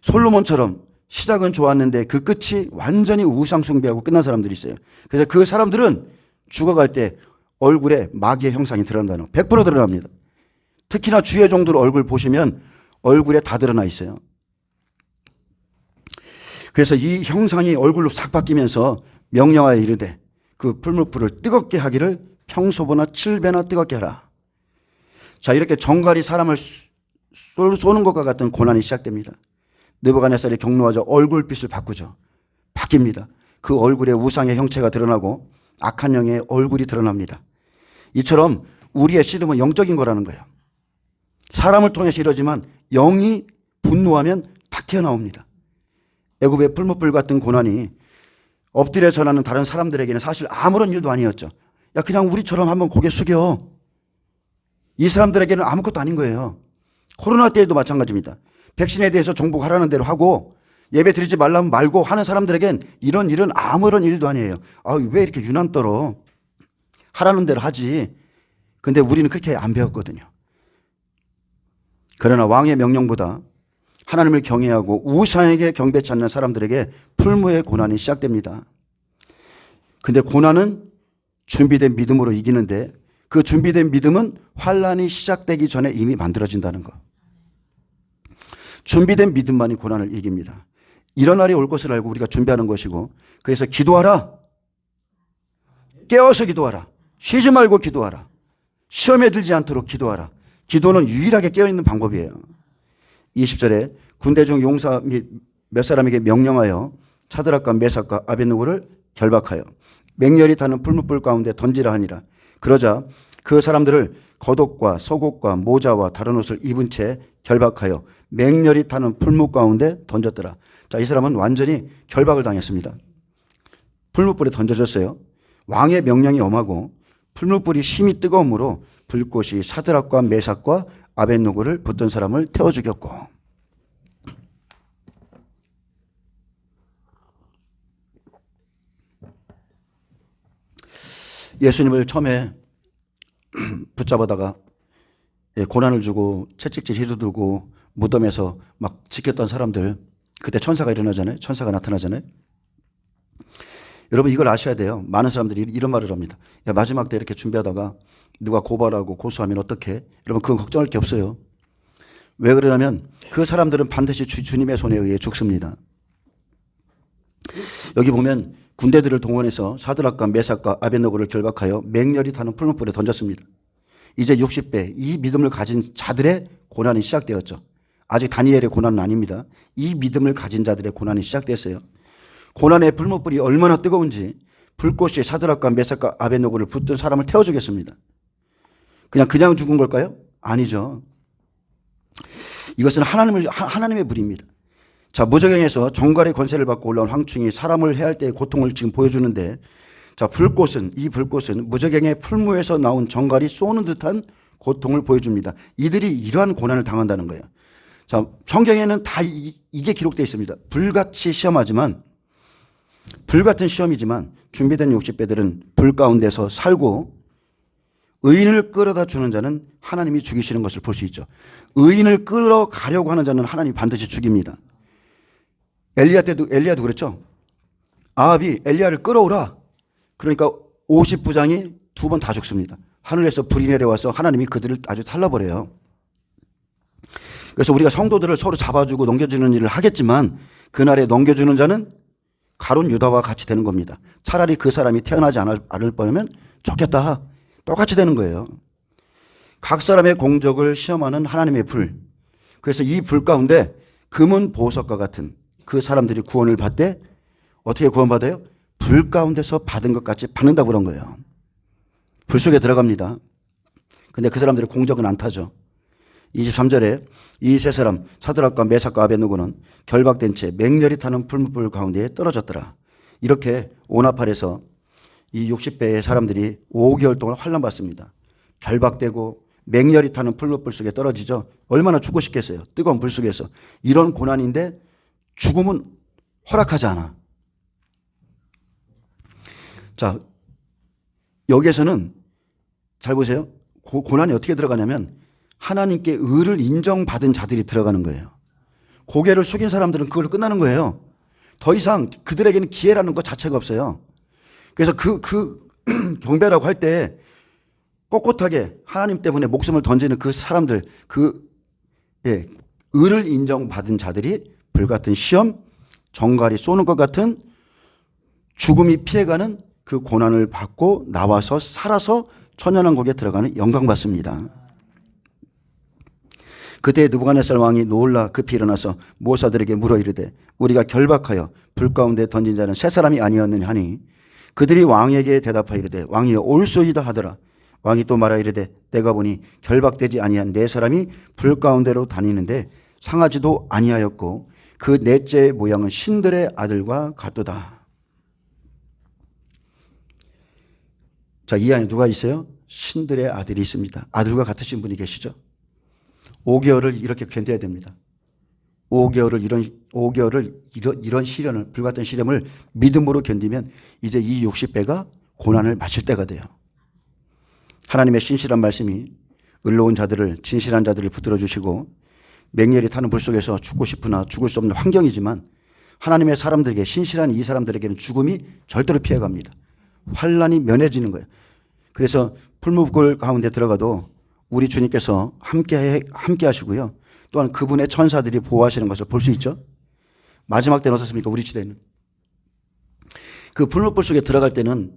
솔로몬처럼 시작은 좋았는데 그 끝이 완전히 우상 숭배하고 끝난 사람들이 있어요. 그래서 그 사람들은 죽어갈 때 얼굴에 마귀의 형상이 드러난다는 거 100% 드러납니다. 특히나 주의 종들 얼굴 보시면 얼굴에 다 드러나 있어요. 그래서 이 형상이 얼굴로 싹 바뀌면서 명령하여 이르되 그 풀무불을 뜨겁게 하기를 평소보다 7배나 뜨겁게 하라. 자, 이렇게 정갈이 사람을 쏘는 것과 같은 고난이 시작됩니다. 느부갓네살이 경노하자 얼굴빛을 바꾸죠. 바뀝니다. 그 얼굴에 우상의 형체가 드러나고 악한 영의 얼굴이 드러납니다. 이처럼 우리의 씨름은 영적인 거라는 거예요. 사람을 통해서 이러지만 영이 분노하면 탁 튀어나옵니다. 애굽의 풀무불 같은 고난이 엎드려 전하는 다른 사람들에게는 사실 아무런 일도 아니었죠. 야, 그냥 우리처럼 한번 고개 숙여. 이 사람들에게는 아무것도 아닌 거예요. 코로나 때에도 마찬가지입니다. 백신에 대해서 정복하라는 대로 하고 예배 드리지 말라면 말고 하는 사람들에겐 이런 일은 아무런 일도 아니에요. 아, 왜 이렇게 유난 떨어? 하라는 대로 하지. 근데 우리는 그렇게 안 배웠거든요. 그러나 왕의 명령보다 하나님을 경외하고 우상에게 경배치 않는 사람들에게 풀무의 고난이 시작됩니다. 근데 고난은 준비된 믿음으로 이기는데 그 준비된 믿음은 환란이 시작되기 전에 이미 만들어진다는 것. 준비된 믿음만이 고난을 이깁니다. 이런 날이 올 것을 알고 우리가 준비하는 것이고, 그래서 기도하라. 깨어서 기도하라. 쉬지 말고 기도하라. 시험에 들지 않도록 기도하라. 기도는 유일하게 깨어있는 방법이에요. 20절에 군대 중 용사 및 몇 사람에게 명령하여 사드락과 메삭과 아벳느고를 결박하여 맹렬히 타는 풀무불 가운데 던지라 하니라. 그러자 그 사람들을 겉옷과 속옷과 모자와 다른 옷을 입은 채 결박하여 맹렬히 타는 풀무 가운데 던졌더라. 자, 이 사람은 완전히 결박을 당했습니다. 풀무불에 던져졌어요. 왕의 명령이 엄하고 풀무불이 심히 뜨거움으로 불꽃이 사드락과 메삭과 아벳느고를 붙든 사람을 태워 죽였고. 예수님을 처음에 붙잡아다가 고난을 주고 채찍질 휘두들고 무덤에서 막 지켰던 사람들, 그때 천사가 일어나잖아요. 천사가 나타나잖아요. 여러분 이걸 아셔야 돼요. 많은 사람들이 이런 말을 합니다. 야, 마지막 때 이렇게 준비하다가 누가 고발하고 고소하면 어떡해? 여러분 그건 걱정할 게 없어요. 왜 그러냐면 그 사람들은 반드시 주님의 손에 의해 죽습니다. 여기 보면 군대들을 동원해서 사드락과 메삭과 아벳느고를 결박하여 맹렬히 타는 풀무불에 던졌습니다. 이제 60배 이 믿음을 가진 자들의 고난이 시작되었죠. 아직 다니엘의 고난은 아닙니다. 이 믿음을 가진 자들의 고난이 시작됐어요. 고난의 풀무불이 얼마나 뜨거운지 불꽃이 사드락과 메삭과 아벳느고를 붙든 사람을 태워 주겠습니다. 그냥 죽은 걸까요? 아니죠. 이것은 하나님의 불입니다. 자, 무저갱에서 정갈의 권세를 받고 올라온 황충이 사람을 해할 때의 고통을 지금 보여주는데, 자, 이 불꽃은 무저갱의 풀무에서 나온 정갈이 쏘는 듯한 고통을 보여줍니다. 이들이 이러한 고난을 당한다는 거예요. 자, 성경에는 다 이게 기록되어 있습니다. 불같이 시험하지만, 불같은 시험이지만 준비된 60배들은 불 가운데서 살고 의인을 끌어다 주는 자는 하나님이 죽이시는 것을 볼 수 있죠. 의인을 끌어가려고 하는 자는 하나님이 반드시 죽입니다. 엘리야도 그랬죠. 아합이 엘리야를 끌어오라. 그러니까 50부장이 2번 다 죽습니다. 하늘에서 불이 내려와서 하나님이 그들을 아주 살라버려요. 그래서 우리가 성도들을 서로 잡아주고 넘겨주는 일을 하겠지만 그날에 넘겨주는 자는 가룟 유다와 같이 되는 겁니다. 차라리 그 사람이 태어나지 않을 뻔하면 좋겠다. 똑같이 되는 거예요. 각 사람의 공적을 시험하는 하나님의 불. 그래서 이 불 가운데 금은 보석과 같은 그 사람들이 구원을 받되 어떻게 구원받아요? 불 가운데서 받은 것 같이 받는다고 그런 거예요. 불 속에 들어갑니다. 근데 그 사람들의 공적은 안 타죠. 23절에 이 세 사람 사드락과 메삭과 아벳느고는 결박된 채 맹렬히 타는 풀무불 가운데에 떨어졌더라. 이렇게 오나팔에서 이 60배의 사람들이 5개월 동안 환난받습니다. 결박되고 맹렬히 타는 풀무불 속에 떨어지죠. 얼마나 죽고 싶겠어요. 뜨거운 불 속에서. 이런 고난인데 죽음은 허락하지 않아. 자, 여기에서는 잘 보세요. 고난이 어떻게 들어가냐면 하나님께 의를 인정받은 자들이 들어가는 거예요. 고개를 숙인 사람들은 그걸로 끝나는 거예요. 더 이상 그들에게는 기회라는 것 자체가 없어요. 그래서 그 경배라고 할 때 꼿꼿하게 하나님 때문에 목숨을 던지는 그 사람들, 의를 인정받은 자들이 불같은 시험, 정갈이 쏘는 것 같은 죽음이 피해가는 그 고난을 받고 나와서 살아서 천연왕국에 들어가는 영광받습니다. 그때 느부갓네살 왕이 놀라 급히 일어나서 모사들에게 물어 이르되 우리가 결박하여 불 가운데 던진 자는 세 사람이 아니었느냐 하니 그들이 왕에게 대답하여 이르되 왕이여 올소이다 하더라. 왕이 또 말하여 이르되 내가 보니 결박되지 아니한 네 사람이 불 가운데로 다니는데 상하지도 아니하였고 그 넷째의 모양은 신들의 아들과 같도다. 자, 이 안에 누가 있어요? 신들의 아들이 있습니다. 아들과 같으신 분이 계시죠? 5개월을 이렇게 견뎌야 됩니다. 5개월을 이런 시련을, 불같은 시련을 믿음으로 견디면 이제 이 60배가 고난을 마실 때가 돼요. 하나님의 신실한 말씀이 의로운 자들을, 진실한 자들을 붙들어 주시고 맹렬히 타는 불 속에서 죽고 싶으나 죽을 수 없는 환경이지만 하나님의 사람들에게, 신실한 이 사람들에게는 죽음이 절대로 피해갑니다. 환난이 면해지는 거예요. 그래서 풀무불 가운데 들어가도 우리 주님께서 함께 하시고요. 또한 그분의 천사들이 보호하시는 것을 볼 수 있죠. 마지막 때는 어떻습니까? 우리 시대는. 그 풀무불 속에 들어갈 때는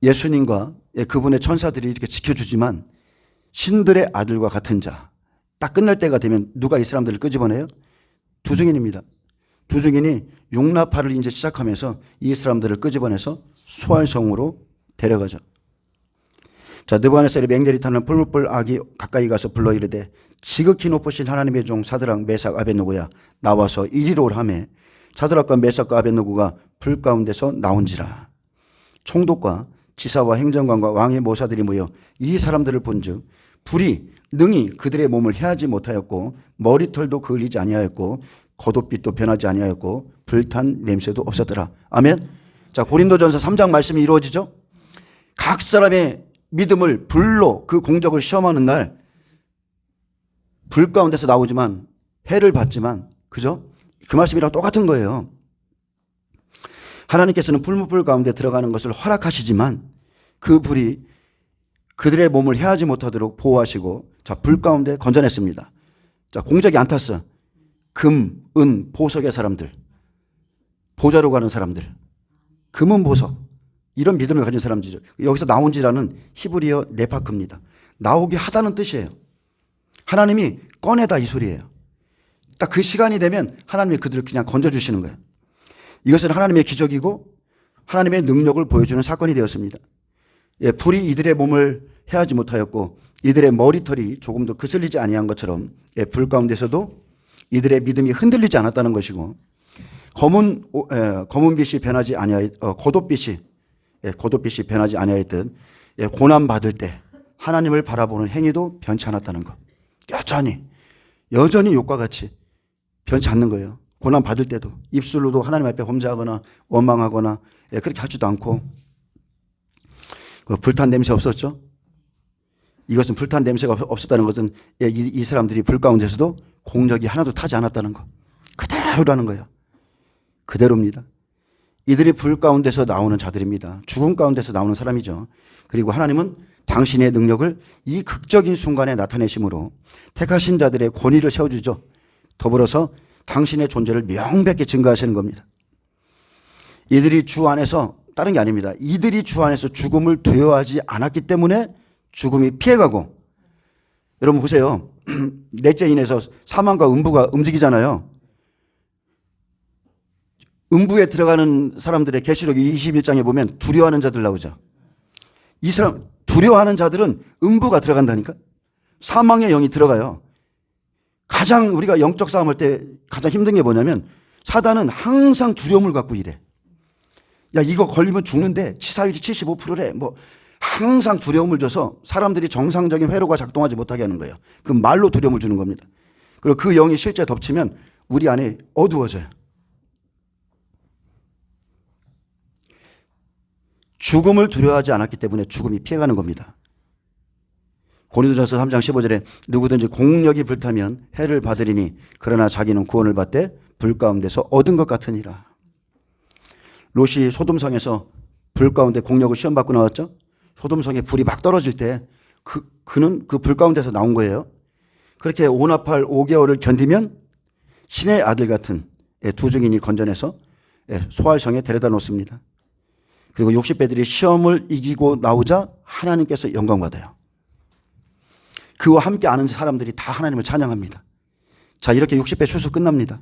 예수님과 그분의 천사들이 이렇게 지켜주지만 신들의 아들과 같은 자, 딱 끝날 때가 되면 누가 이 사람들을 끄집어내요? 두 증인입니다. 두 증인이 용납파를 이제 시작하면서 이 사람들을 끄집어내서 소환성으로 데려가죠. 자, 느부갓네살이 맹렬히 타는 풀무불 악이 가까이 가서 불러 이르되 지극히 높으신 하나님의 종 사드락 메삭 아벳느고야 나와서 이리로 오라매 사드락과 메삭과 아벳느고가 불 가운데서 나온지라. 총독과 지사와 행정관과 왕의 모사들이 모여 이 사람들을 본즉 불이 능히 그들의 몸을 해하지 못하였고 머리털도 그을리지 아니하였고 겉옷빛도 변하지 아니하였고 불탄 냄새도 없었더라. 아멘. 자, 고린도전서 3장 말씀이 이루어지죠. 각 사람의 믿음을 불로 그 공적을 시험하는 날 불 가운데서 나오지만 해를 받지만, 그죠? 그 말씀이랑 똑같은 거예요. 하나님께서는 풀무불 가운데 들어가는 것을 허락하시지만 그 불이 그들의 몸을 해하지 못하도록 보호하시고, 자, 불 가운데 건져냈습니다. 자, 공적이 안 탔어. 금, 은, 보석의 사람들, 보좌로 가는 사람들, 금은 보석, 이런 믿음을 가진 사람들이죠. 여기서 나온지라는 히브리어 네파크입니다. 나오게 하다는 뜻이에요. 하나님이 꺼내다 이 소리예요. 딱 그 시간이 되면 하나님이 그들을 그냥 건져주시는 거예요. 이것은 하나님의 기적이고 하나님의 능력을 보여주는 사건이 되었습니다. 예, 불이 이들의 몸을 해하지 못하였고 이들의 머리털이 조금도 그슬리지 아니한 것처럼, 예, 불 가운데서도 이들의 믿음이 흔들리지 않았다는 것이고 검은빛이 변하지 아니하였, 겉옷빛이 변하지 아니하였듯, 예, 고난 받을 때 하나님을 바라보는 행위도 변치 않았다는 것. 여전히 욕과 같이 변치 않는 거예요. 고난 받을 때도 입술로도 하나님 앞에 범죄하거나 원망하거나, 예, 그렇게 하지도 않고. 그 불탄 냄새 없었죠? 이것은 불탄 냄새가 없었다는 것은, 예, 이 사람들이 불 가운데서도 공력이 하나도 타지 않았다는 것. 그대로라는 거예요. 그대로입니다. 이들이 불 가운데서 나오는 자들입니다. 죽음 가운데서 나오는 사람이죠. 그리고 하나님은 당신의 능력을 이 극적인 순간에 나타내심으로 택하신 자들의 권위를 세워주죠. 더불어서 당신의 존재를 명백히 증거하시는 겁니다. 이들이 주 안에서, 다른 게 아닙니다. 이들이 주 안에서 죽음을 두려워하지 않았기 때문에 죽음이 피해가고, 여러분 보세요. 넷째 인에서 사망과 음부가 움직이잖아요. 음부에 들어가는 사람들의 계시록 21장에 보면 두려워하는 자들 나오죠. 이 사람 두려워하는 자들은 음부가 들어간다니까. 사망의 영이 들어가요. 가장 우리가 영적 싸움할 때 가장 힘든 게 뭐냐면 사단은 항상 두려움을 갖고 이래. 야, 이거 걸리면 죽는데 치사율이 75%래. 뭐 항상 두려움을 줘서 사람들이 정상적인 회로가 작동하지 못하게 하는 거예요. 그 말로 두려움을 주는 겁니다. 그리고 그 영이 실제 덮치면 우리 안에 어두워져요. 죽음을 두려워하지 않았기 때문에 죽음이 피해가는 겁니다. 고린도전서 3장 15절에 누구든지 공력이 불타면 해를 받으리니 그러나 자기는 구원을 받되 불 가운데서 얻은 것 같으니라. 롯이 소돔성에서 불 가운데 공력을 시험받고 나왔죠. 소돔성에 불이 막 떨어질 때 그는 그 불 가운데서 나온 거예요. 그렇게 오나팔 5개월을 견디면 신의 아들 같은 두 증인이 건져내서 소활성에 데려다 놓습니다. 그리고 60배들이 시험을 이기고 나오자 하나님께서 영광받아요. 그와 함께 아는 사람들이 다 하나님을 찬양합니다. 자, 이렇게 60배 추수 끝납니다.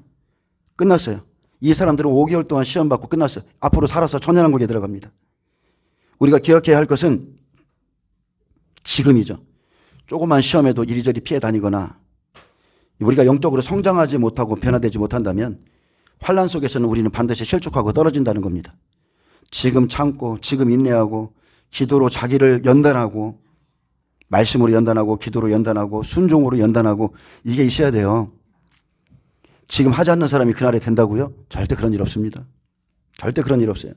끝났어요. 이 사람들은 5개월 동안 시험 받고 끝났어요. 앞으로 살아서 천년왕국에 들어갑니다. 우리가 기억해야 할 것은 지금이죠. 조그만 시험에도 이리저리 피해 다니거나 우리가 영적으로 성장하지 못하고 변화되지 못한다면 환난 속에서는 우리는 반드시 실족하고 떨어진다는 겁니다. 지금 참고 지금 인내하고 기도로 자기를 연단하고 말씀으로 연단하고 기도로 연단하고 순종으로 연단하고 이게 있어야 돼요. 지금 하지 않는 사람이 그날에 된다고요? 절대 그런 일 없습니다. 절대 그런 일 없어요.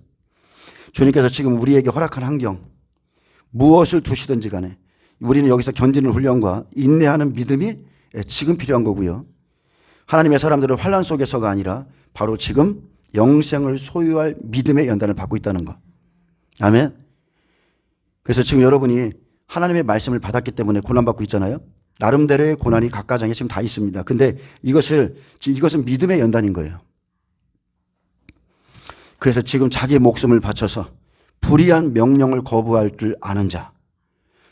주님께서 지금 우리에게 허락한 환경 무엇을 두시든지 간에 우리는 여기서 견디는 훈련과 인내하는 믿음이 지금 필요한 거고요. 하나님의 사람들은 환난 속에서가 아니라 바로 지금 영생을 소유할 믿음의 연단을 받고 있다는 것. 아멘. 그래서 지금 여러분이 하나님의 말씀을 받았기 때문에 고난받고 있잖아요. 나름대로의 고난이 각 가정에 지금 다 있습니다. 근데 이것은 믿음의 연단인 거예요. 그래서 지금 자기의 목숨을 바쳐서 불의한 명령을 거부할 줄 아는 자,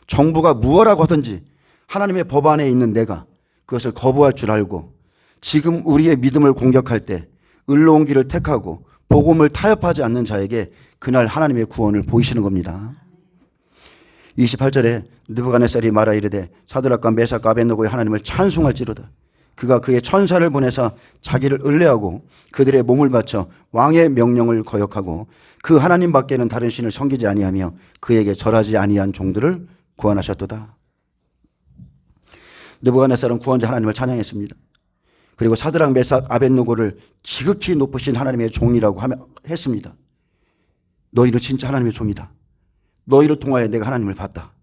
정부가 무엇라고 하든지 하나님의 법 안에 있는 내가 그것을 거부할 줄 알고 지금 우리의 믿음을 공격할 때 의로운 길을 택하고 복음을 타협하지 않는 자에게 그날 하나님의 구원을 보이시는 겁니다. 28절에 느부갓네살이 말하 이르되 사드락과 메삭과 아벳느고의 하나님을 찬송할지로다. 그가 그의 천사를 보내사 자기를 을뢰하고 그들의 몸을 바쳐 왕의 명령을 거역하고 그 하나님 밖에는 다른 신을 섬기지 아니하며 그에게 절하지 아니한 종들을 구원하셨도다. 느부갓네살은 구원자 하나님을 찬양했습니다. 그리고 사드락 메삭 아벳느고를 지극히 높으신 하나님의 종이라고 했습니다. 너희는 진짜 하나님의 종이다. 너희를 통하여 내가 하나님을 봤다.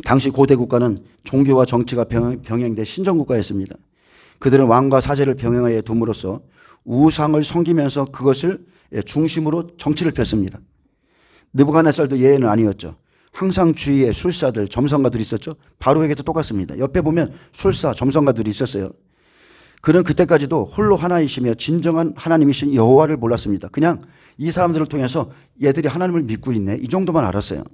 당시 고대 국가는 종교와 정치가 병행된 신정국가였습니다. 그들은 왕과 사제를 병행하여 둠으로써 우상을 섬기면서 그것을 중심으로 정치를 폈습니다. 느부갓네살도 예외는 아니었죠. 항상 주위에 술사들, 점성가들이 있었죠. 바로에게도 똑같습니다. 옆에 보면 술사, 점성가들이 있었어요. 그는 그때까지도 홀로 하나이시며 진정한 하나님이신 여호와를 몰랐습니다. 그냥 이 사람들을 통해서 얘들이 하나님을 믿고 있네, 이 정도만 알았어요.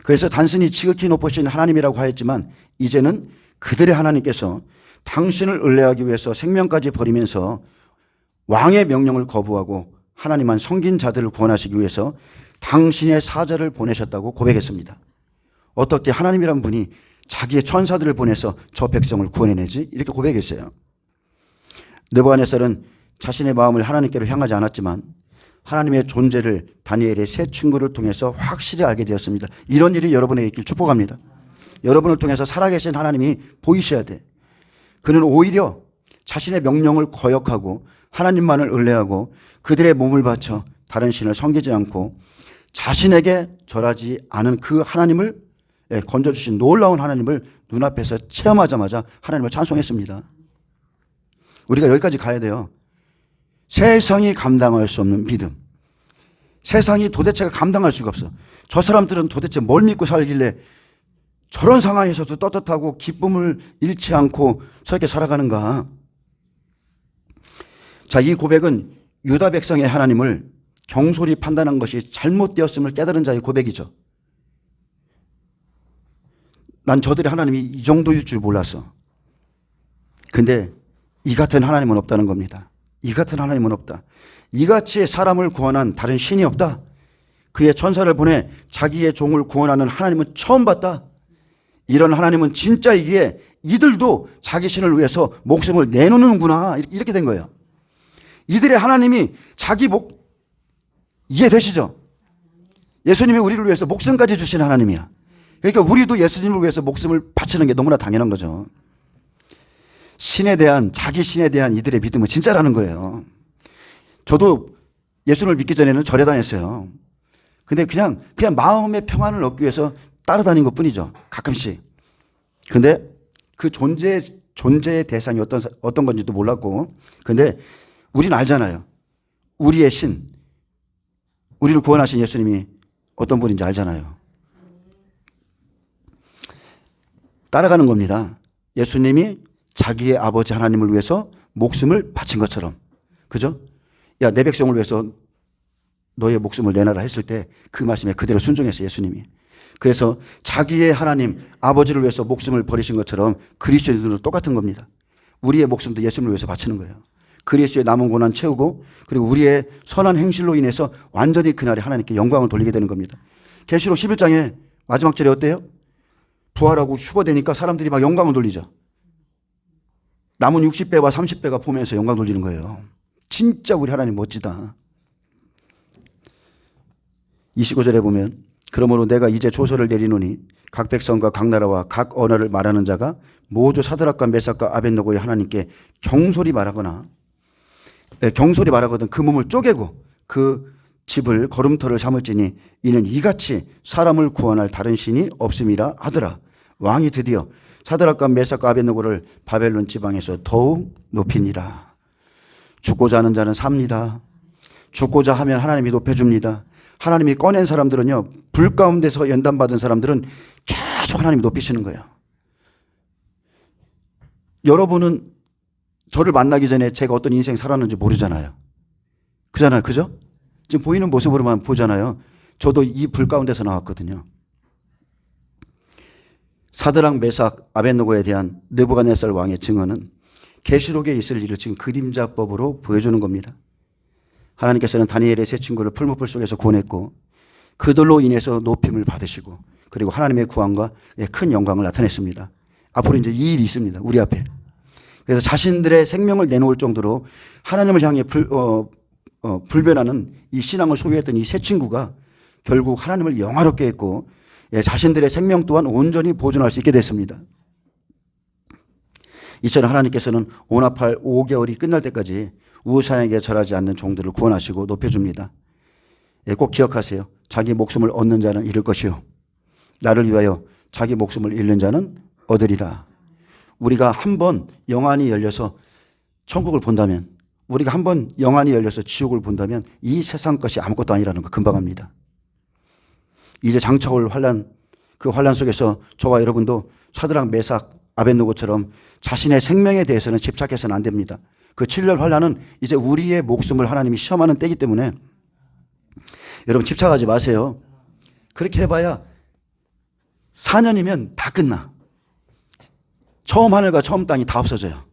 그래서 단순히 지극히 높으신 하나님이라고 하였지만 이제는 그들의 하나님께서 당신을 을뢰하기 위해서 생명까지 버리면서 왕의 명령을 거부하고 하나님만 섬긴 자들을 구원하시기 위해서 당신의 사자를 보내셨다고 고백했습니다. 어떻게 하나님이란 분이 자기의 천사들을 보내서 저 백성을 구원해내지? 이렇게 고백했어요. 느부갓네살은 자신의 마음을 하나님께로 향하지 않았지만 하나님의 존재를 다니엘의 세 친구를 통해서 확실히 알게 되었습니다. 이런 일이 여러분에게 있길 축복합니다. 여러분을 통해서 살아계신 하나님이 보이셔야 돼. 그는 오히려 자신의 명령을 거역하고 하나님만을 을뢰하고 그들의 몸을 바쳐 다른 신을 섬기지 않고 자신에게 절하지 않은 그 하나님을 건져주신 놀라운 하나님을 눈앞에서 체험하자마자 하나님을 찬송했습니다. 우리가 여기까지 가야 돼요. 세상이 감당할 수 없는 믿음. 세상이 도대체가 감당할 수가 없어. 저 사람들은 도대체 뭘 믿고 살길래 저런 상황에서도 떳떳하고 기쁨을 잃지 않고 저렇게 살아가는가. 자, 이 고백은 유다 백성의 하나님을 경솔히 판단한 것이 잘못되었음을 깨달은 자의 고백이죠. 난 저들의 하나님이 이 정도일 줄 몰랐어. 근데 이 같은 하나님은 없다는 겁니다. 이 같은 하나님은 없다. 이같이 사람을 구원한 다른 신이 없다. 그의 천사를 보내 자기의 종을 구원하는 하나님은 처음 봤다. 이런 하나님은 진짜이기에 이들도 자기 신을 위해서 목숨을 내놓는구나. 이렇게 된 거예요. 이들의 하나님이 자기 이해되시죠? 예수님이 우리를 위해서 목숨까지 주신 하나님이야. 그러니까 우리도 예수님을 위해서 목숨을 바치는 게 너무나 당연한 거죠. 자기 신에 대한 이들의 믿음은 진짜라는 거예요. 저도 예수를 믿기 전에는 절에 다녔어요. 근데 그냥 마음의 평안을 얻기 위해서 따라다닌 것 뿐이죠. 가끔씩. 근데 그 존재의 대상이 어떤 건지도 몰랐고. 근데 우리는 알잖아요. 우리의 신, 우리를 구원하신 예수님이 어떤 분인지 알잖아요. 따라가는 겁니다. 예수님이 자기의 아버지 하나님을 위해서 목숨을 바친 것처럼. 그죠? 야, 내 백성을 위해서 너의 목숨을 내놔라 했을 때 그 말씀에 그대로 순종했어요, 예수님이. 그래서 자기의 하나님 아버지를 위해서 목숨을 버리신 것처럼 그리스도인들도 똑같은 겁니다. 우리의 목숨도 예수님을 위해서 바치는 거예요. 그리스도의 남은 고난 채우고 그리고 우리의 선한 행실로 인해서 완전히 그날에 하나님께 영광을 돌리게 되는 겁니다. 계시록 11장에 마지막 절에 어때요? 부활하고 휴거되니까 사람들이 막 영광을 돌리죠. 남은 60배와 30배가 보면서 영광 돌리는 거예요. 진짜 우리 하나님 멋지다. 29절에 보면 그러므로 내가 이제 조서를 내리노니 각 백성과 각 나라와 각 언어를 말하는 자가 모두 사드락과 메삭과 아벳느고의 하나님께 경솔히 말하거든 그 몸을 쪼개고 그 집을 걸음터를 삼을지니 이는 이같이 사람을 구원할 다른 신이 없음이라 하더라. 왕이 드디어 사드락과 메삭과 아벳느고를 바벨론 지방에서 더욱 높이니라. 죽고자 하는 자는 삽니다. 죽고자 하면 하나님이 높여줍니다. 하나님이 꺼낸 사람들은요, 불 가운데서 연단받은 사람들은 계속 하나님이 높이시는 거예요. 여러분은 저를 만나기 전에 제가 어떤 인생 살았는지 모르잖아요. 그잖아요. 그죠? 지금 보이는 모습으로만 보잖아요. 저도 이 불 가운데서 나왔거든요. 사드락, 메삭, 아벳느고에 대한 느부갓네살 왕의 증언은 계시록에 있을 일을 지금 그림자법으로 보여주는 겁니다. 하나님께서는 다니엘의 세 친구를 풀무불 속에서 구원했고 그들로 인해서 높임을 받으시고 그리고 하나님의 구원과 큰 영광을 나타냈습니다. 앞으로 이제 이 일이 있습니다. 우리 앞에. 그래서 자신들의 생명을 내놓을 정도로 하나님을 향해 불변하는 이 신앙을 소유했던 이 세 친구가 결국 하나님을 영화롭게 했고 자신들의 생명 또한 온전히 보존할 수 있게 됐습니다. 이처럼 하나님께서는 오나팔 5개월이 끝날 때까지 우상에게 절하지 않는 종들을 구원하시고 높여줍니다. 꼭 기억하세요. 자기 목숨을 얻는 자는 잃을 것이요 나를 위하여 자기 목숨을 잃는 자는 얻으리라. 우리가 한번 영안이 열려서 천국을 본다면, 우리가 한번 영안이 열려서 지옥을 본다면 이 세상 것이 아무것도 아니라는 거 금방 압니다. 이제 장차 올 환란, 그 환란 속에서 저와 여러분도 사드락, 메삭, 아벳느고처럼 자신의 생명에 대해서는 집착해서는 안 됩니다. 그 7년 환란은 이제 우리의 목숨을 하나님이 시험하는 때이기 때문에 여러분 집착하지 마세요. 그렇게 해봐야 4년이면 다 끝나. 처음 하늘과 처음 땅이 다 없어져요.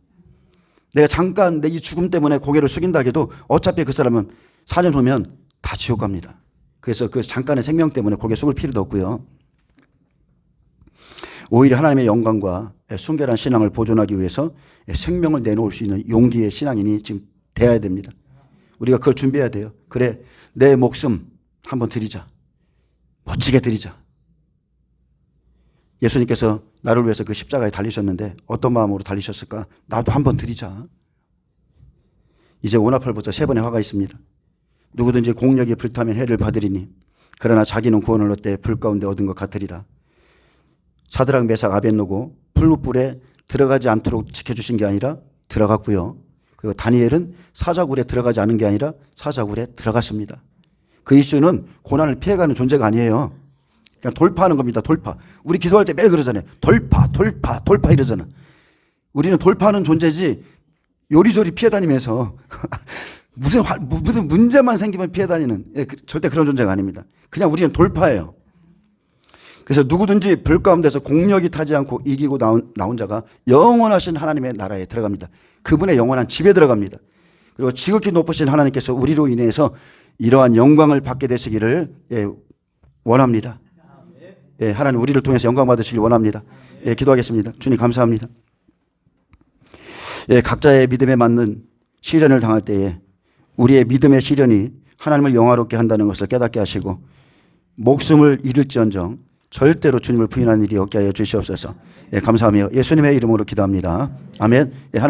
내가 잠깐 내 이 죽음 때문에 고개를 숙인다 해도 어차피 그 사람은 4년 후면 다 지옥 갑니다. 그래서 그 잠깐의 생명 때문에 고개 숙을 필요도 없고요. 오히려 하나님의 영광과 순결한 신앙을 보존하기 위해서 생명을 내놓을 수 있는 용기의 신앙인이 지금 돼야 됩니다. 우리가 그걸 준비해야 돼요. 그래, 내 목숨 한번 드리자. 멋지게 드리자. 예수님께서 나를 위해서 그 십자가에 달리셨는데 어떤 마음으로 달리셨을까? 나도 한번 드리자. 이제 오나팔부터 3번의 화가 있습니다. 누구든지 공력이 불타면 해를 받으리니 그러나 자기는 구원을 얻되 불 가운데 얻은 것 같으리라. 사드락, 메삭, 아벳느고 풀무불에 들어가지 않도록 지켜주신 게 아니라 들어갔고요. 그리고 다니엘은 사자굴에 들어가지 않은 게 아니라 사자굴에 들어갔습니다. 그리스도는 고난을 피해가는 존재가 아니에요. 그냥 돌파하는 겁니다. 돌파. 우리 기도할 때 매일 그러잖아요. 돌파 이러잖아. 우리는 돌파하는 존재지 요리조리 피해 다니면서 무슨 문제만 생기면 피해 다니는 절대 그런 존재가 아닙니다. 그냥 우리는 돌파예요. 그래서 누구든지 불 가운데서 공력이 타지 않고 이기고 나온 자가 영원하신 하나님의 나라에 들어갑니다. 그분의 영원한 집에 들어갑니다. 그리고 지극히 높으신 하나님께서 우리로 인해서 이러한 영광을 받게 되시기를 원합니다. 하나님 우리를 통해서 영광 받으시길 원합니다. 기도하겠습니다. 주님 감사합니다. 각자의 믿음에 맞는 시련을 당할 때에 우리의 믿음의 시련이 하나님을 영화롭게 한다는 것을 깨닫게 하시고 목숨을 잃을지언정 절대로 주님을 부인하는 일이 없게 하여 주시옵소서. 감사하며 예수님의 이름으로 기도합니다. 아멘.